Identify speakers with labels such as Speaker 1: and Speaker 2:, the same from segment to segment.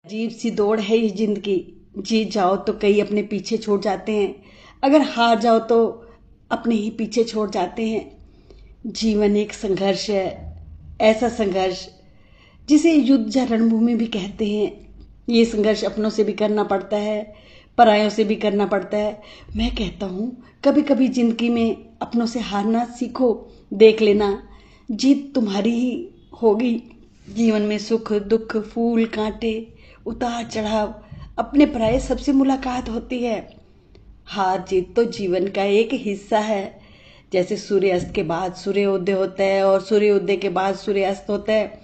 Speaker 1: अजीब सी दौड़ है ये जिंदगी। जीत जाओ तो कई अपने पीछे छोड़ जाते हैं, अगर हार जाओ तो अपने ही पीछे छोड़ जाते हैं। जीवन एक संघर्ष है, ऐसा संघर्ष जिसे युद्ध या रणभूमि भी कहते हैं। ये संघर्ष अपनों से भी करना पड़ता है, परायों से भी करना पड़ता है। मैं कहता हूँ कभी कभी जिंदगी में अपनों से हारना सीखो, देख लेना जीत तुम्हारी ही होगी। जीवन में सुख दुख फूल कांटे उतार चढ़ाव अपने पराये सबसे मुलाकात होती है। हार जीत तो जीवन का एक हिस्सा है। जैसे सूर्यास्त के बाद सूर्योदय होता है और सूर्योदय के बाद सूर्यास्त होता है,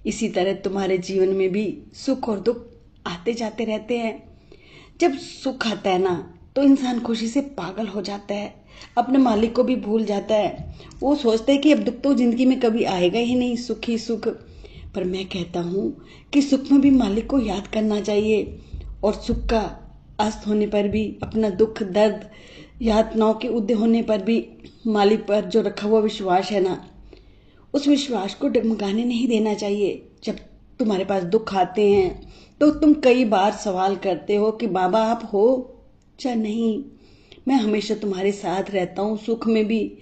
Speaker 1: इसी तरह तुम्हारे जीवन में भी सुख और दुख आते जाते रहते हैं। जब सुख आता है ना तो इंसान खुशी से पागल हो जाता है, अपने मालिक को भी भूल जाता है। वो सोचता है कि अब दुख तो जिंदगी में कभी आएगा ही नहीं, सुख ही सुख। पर मैं कहता हूँ कि सुख में भी मालिक को याद करना चाहिए, और सुख का अस्त होने पर भी अपना दुख दर्द यातनाओं के उदय होने पर भी मालिक पर जो रखा हुआ विश्वास है ना, उस विश्वास को डगमगाने नहीं देना चाहिए। जब तुम्हारे पास दुख आते हैं तो तुम कई बार सवाल करते हो कि बाबा आप हो या नहीं। मैं हमेशा तुम्हारे साथ रहता हूँ, सुख में भी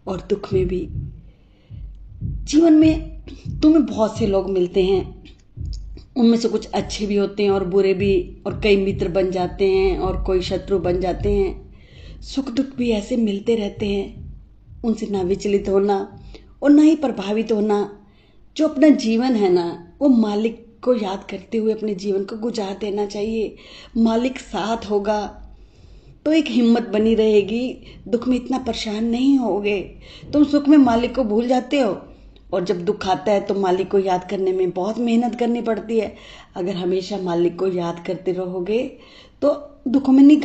Speaker 1: और दुख में भी। जीवन में तुम्हें बहुत से लोग मिलते हैं, उनमें से कुछ अच्छे भी होते हैं और बुरे भी, और कई मित्र बन जाते हैं और कोई शत्रु बन जाते हैं। सुख दुख भी ऐसे मिलते रहते हैं, उनसे ना विचलित होना और ना ही प्रभावित होना। जो अपना जीवन है ना वो मालिक को याद करते हुए अपने जीवन को गुजार देना चाहिए। मालिक साथ होगा तो एक हिम्मत बनी रहेगी, दुख में इतना परेशान नहीं होगे। तुम सुख में मालिक को भूल जाते हो और जब दुख आता है तो मालिक को याद करने में बहुत मेहनत करनी पड़ती है। अगर हमेशा मालिक को याद करते रहोगे तो दुखों में नहीं